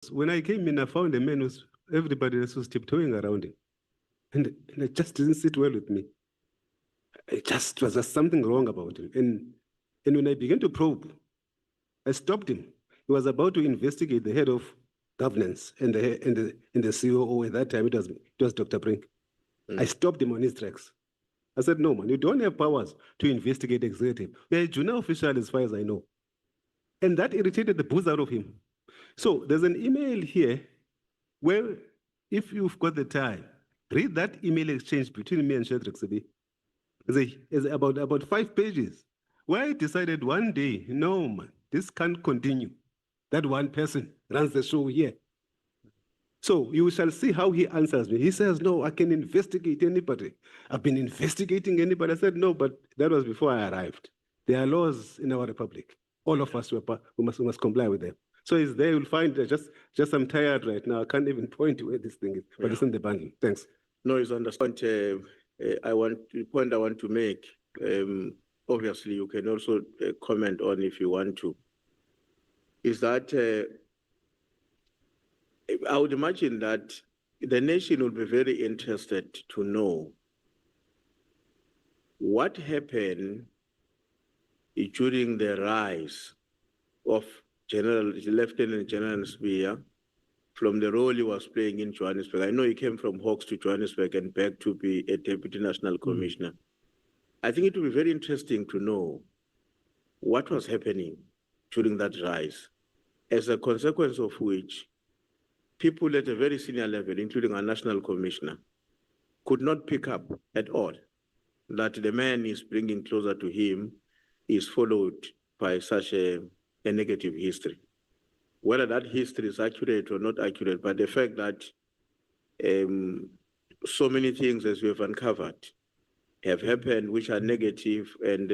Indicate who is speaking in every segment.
Speaker 1: When I came in, I found a man who's everybody else was tiptoeing around him. And it just didn't sit well with me. It was just something wrong about him. And when I began to probe, I stopped him. He was about to investigate the head of governance and the COO. At that time, it was Dr. Brink. I stopped him on his tracks. I said, no, man, you don't have powers to investigate executive. You're a junior official as far as I know. And that irritated the booze out of him. So there's an email here where, if you've got the time, read that email exchange between me and Shadrack Sibiya. It's about 5 pages, where I decided one day, no, man, this can't continue. That one person runs the show here. So you shall see how he answers me. He says, no, I can investigate anybody. I've been investigating anybody. I said, no, but that was before I arrived. There are laws in our republic. All of us, we must comply with them. So it's there, you'll find just I'm tired right now. I can't even point to where this thing is, but it's in the bundle. Thanks.
Speaker 2: No, it's understand. The point I want to make, obviously you can also comment on if you want to, is that I would imagine that the nation would be very interested to know what happened during the rise of Lieutenant General Sibiya from the role he was playing in Johannesburg. I know he came from Hawks to Johannesburg and back to be a Deputy National Commissioner. I think it will be very interesting to know what was happening during that rise, as a consequence of which people at a very senior level, including our National Commissioner, could not pick up at all that the man is bringing closer to him is followed by such a negative history. Whether that history is accurate or not accurate, but the fact that so many things, as we have uncovered, have happened which are negative, and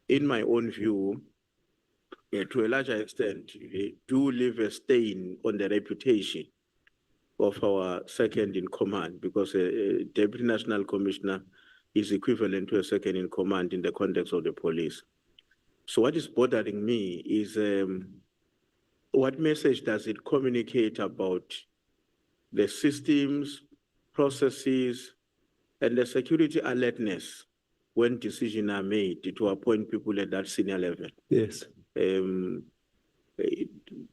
Speaker 2: in my own view, to a larger extent, do leave a stain on the reputation of our second in command, because a Deputy National Commissioner is equivalent to a second in command in the context of the police. So what is bothering me is what message does it communicate about the systems, processes, and the security alertness when decisions are made to appoint people at that senior level?
Speaker 1: Yes.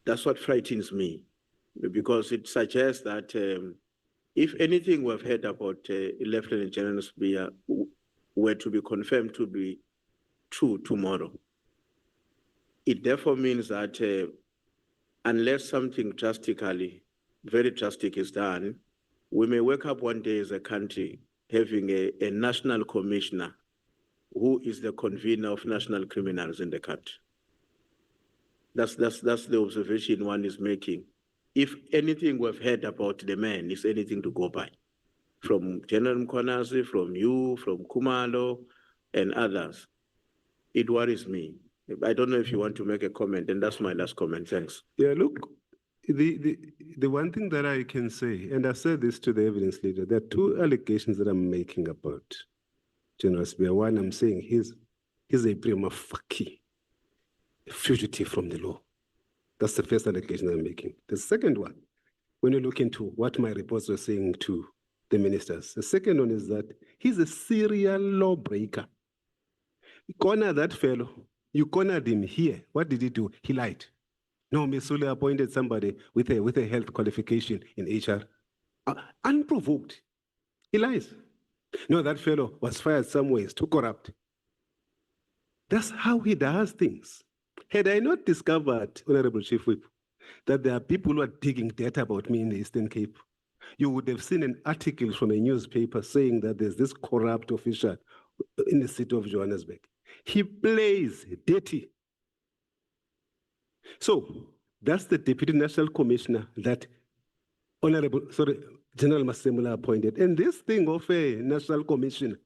Speaker 2: That's what frightens me, because it suggests that if anything we've heard about Lieutenant General Sibiya were to be confirmed to be true tomorrow, it therefore means that unless something very drastic is done, we may wake up one day as a country having a national commissioner who is the convener of national criminals in the country. That's the observation one is making. If anything we've heard about the man is anything to go by, from General Mkonazi, from you, from Kumalo, and others, it worries me. I don't know if you want to make a comment, and that's my last comment. Thanks.
Speaker 1: Yeah, look, the one thing that I can say, and I said this to the evidence leader, there are 2 allegations that I'm making about General Sibiya. One, I'm saying he's a prima facie fugitive from the law. That's the first allegation I'm making. The second one, when you look into what my reports were saying to the ministers, the second one is that he's a serial lawbreaker. You corner that fellow, you cornered him here. What did he do? He lied. No, Mesule appointed somebody with a health qualification in HR. Unprovoked. He lies. No, that fellow was fired some ways, too corrupt. That's how he does things. Had I not discovered, Honorable Chief Whip, that there are people who are digging data about me in the Eastern Cape, you would have seen an article from a newspaper saying that there's this corrupt official in the city of Johannesburg. He plays dirty. So that's the Deputy National Commissioner that General Masemula appointed. And this thing of a National Commissioner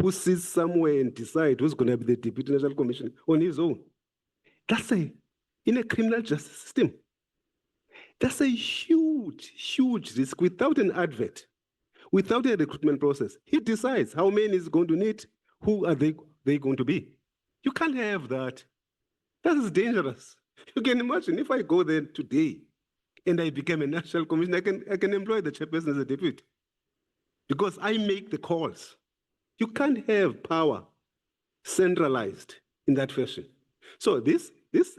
Speaker 1: who sits somewhere and decides who's going to be the Deputy National Commissioner on his own, that's in a criminal justice system. That's a huge, huge risk without an advert, without a recruitment process. He decides how many is going to need, who are they going to be. You can't have that. That is dangerous. You can imagine if I go there today and I became a national commissioner, I can employ the chairperson as a deputy because I make the calls. You can't have power centralized in that fashion. So this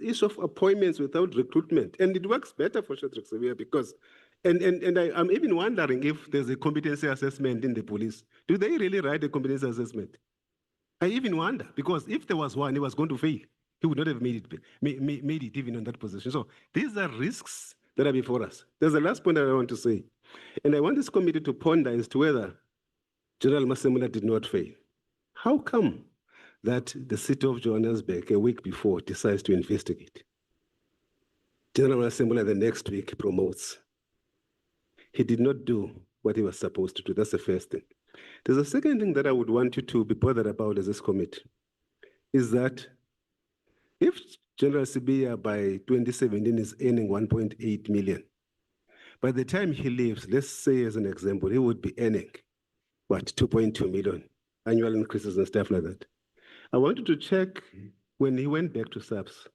Speaker 1: issue of appointments without recruitment, and it works better for Shadrack Sibiya because, I'm even wondering if there's a competency assessment in the police. Do they really write a competency assessment? I even wonder, because if there was one, he was going to fail. He would not have made it even on that position. So these are risks that are before us. There's a last point that I want to say, and I want this committee to ponder as to whether General Masemula did not fail. How come that the city of Johannesburg a week before decides to investigate? General Masemula the next week promotes. He did not do what he was supposed to do. That's the first thing. There's a second thing that I would want you to be bothered about as this committee, is that if General Sibiya by 2017 is earning 1.8 million, by the time he leaves, let's say as an example, he would be earning, what, 2.2 million, annual increases and stuff like that. I wanted to check when he went back to SAPS,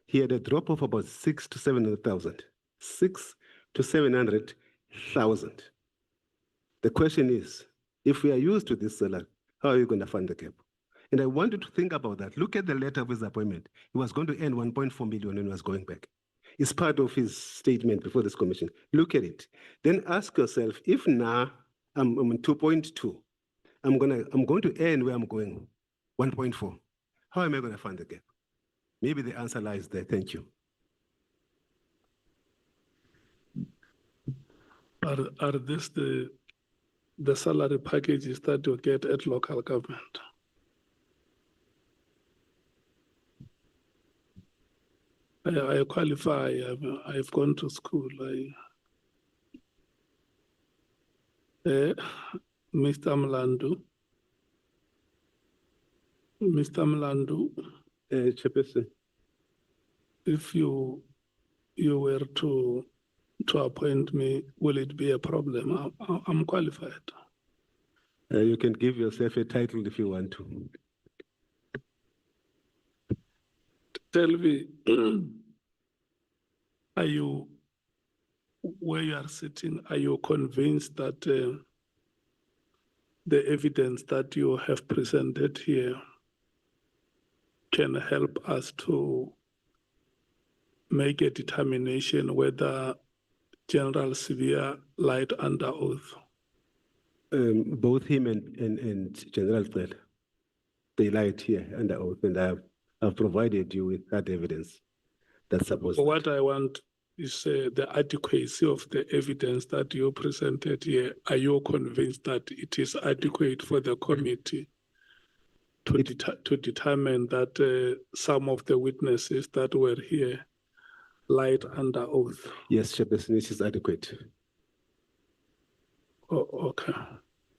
Speaker 1: he had a drop of about 600,000 to 700,000. 600,000 to 700,000. The question is, if we are used to this salary, how are you going to fund the gap? And I wanted to think about that. Look at the letter of his appointment. He was going to earn 1.4 million and was going back. It's part of his statement before this commission. Look at it. Then ask yourself, if now I'm 2.2, I'm going to earn where I'm going, 1.4. How am I going to fund the gap? Maybe the answer lies there. Thank you.
Speaker 3: Are this the salary packages that you get at local government? I qualify. I've gone to school. Mr. Mlandu,
Speaker 1: Chairperson.
Speaker 3: if you were to appoint me, will it be a problem? I'm qualified.
Speaker 1: You can give yourself a title if you want to.
Speaker 3: Tell me, are you, where you are sitting, are you convinced that the evidence that you have presented here can help us to make a determination whether General Sibiya lied under oath?
Speaker 1: Both him and General Cel, they lied here under oath, and I've provided you with that evidence. That's supposed.
Speaker 3: What I want is the adequacy of the evidence that you presented here. Are you convinced that it is adequate for the committee to determine that some of the witnesses that were here lied under oath?
Speaker 1: Yes, Chairperson, it is adequate.
Speaker 3: Oh, okay.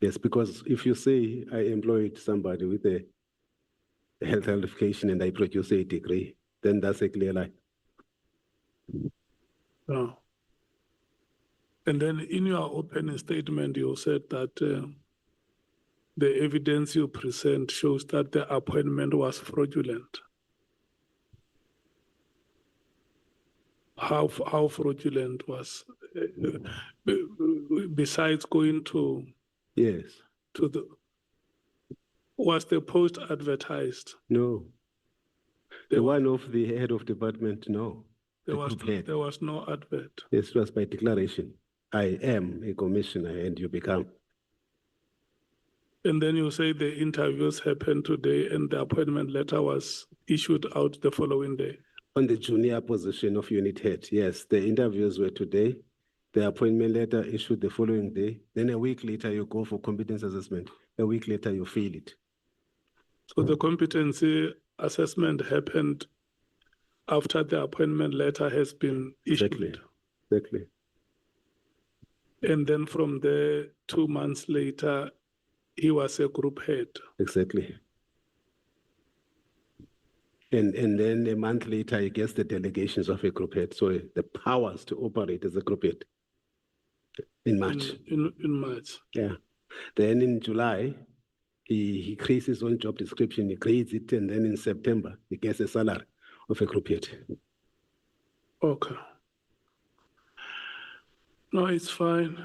Speaker 1: Yes, because if you say I employed somebody with a health qualification and I produce a degree, then that's a clear lie.
Speaker 3: Oh. And then in your opening statement, you said that the evidence you present shows that the appointment was fraudulent. How fraudulent was, besides going to,
Speaker 1: yes,
Speaker 3: to the, was the post advertised?
Speaker 1: No. The one of the head of department, no.
Speaker 3: There was no advert.
Speaker 1: Yes, it was by declaration. I am a commissioner and you become.
Speaker 3: And then you say the interviews happened today and the appointment letter was issued out the following day.
Speaker 1: On the junior position of unit head, yes, the interviews were today. The appointment letter issued the following day. Then a week later, you go for competence assessment. A week later, you fail it.
Speaker 3: So the competency assessment happened after the appointment letter has been issued.
Speaker 1: Exactly.
Speaker 3: And then from there, 2 months later, he was a group head.
Speaker 1: Exactly. And then a month later, he gets the delegations of a group head. So the powers to operate as a group head in March.
Speaker 3: In March.
Speaker 1: Yeah. Then in July, he creates his own job description, he creates it, and then in September, he gets a salary of a group head.
Speaker 3: Okay. No, it's fine.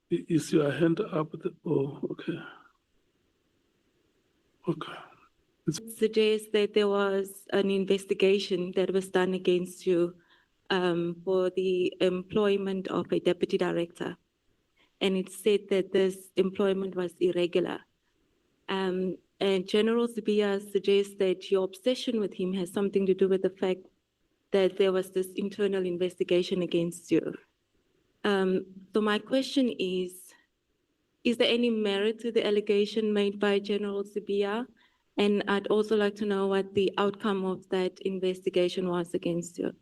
Speaker 3: Is your hand up? Oh, okay. Okay.
Speaker 4: Suggests that there was an investigation that was done against you for the employment of a deputy director. And it said that this employment was irregular. And General Sibiya suggests that your obsession with him has something to do with the fact that there was this internal investigation against you. So my question is there any merit to the allegation made by General Sibiya? And I'd also like to know what the outcome of that investigation was against you.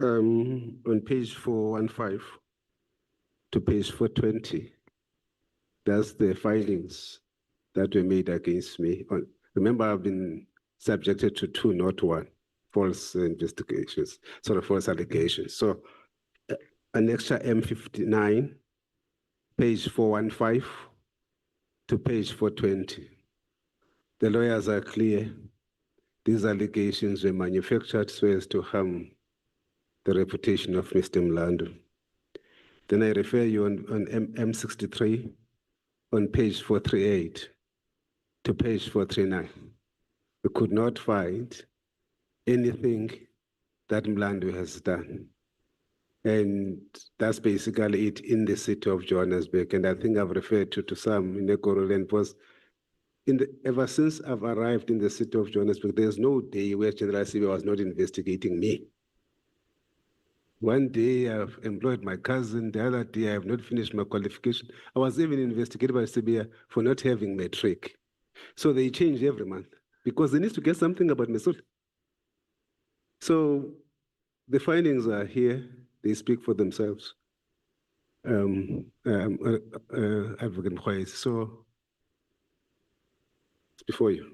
Speaker 1: On page 415 to page 420, that's the findings that were made against me. Remember, I've been subjected to 2, not 1, false investigations, false allegations. So annexure M59, page 415 to page 420. The lawyers are clear. These allegations were manufactured so as to harm the reputation of Mr. Mlandu. Then I refer you on M63 on page 438 to page 439. We could not find anything that Mlandu has done. And that's basically it in the city of Johannesburg. And I think I've referred to some in the Fraudulent was ever since I've arrived in the city of Johannesburg, there's no day where General Sibiya was not investigating me. One day I've employed my cousin, the other day I have not finished my qualification. I was even investigated by Sibiya for not having matric. So they change every month because they need to get something about Mesut. So the findings are here, they speak for themselves. Advocate Mkhwezi, so it's before you.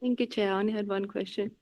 Speaker 4: Thank you, Chair. I only had one question.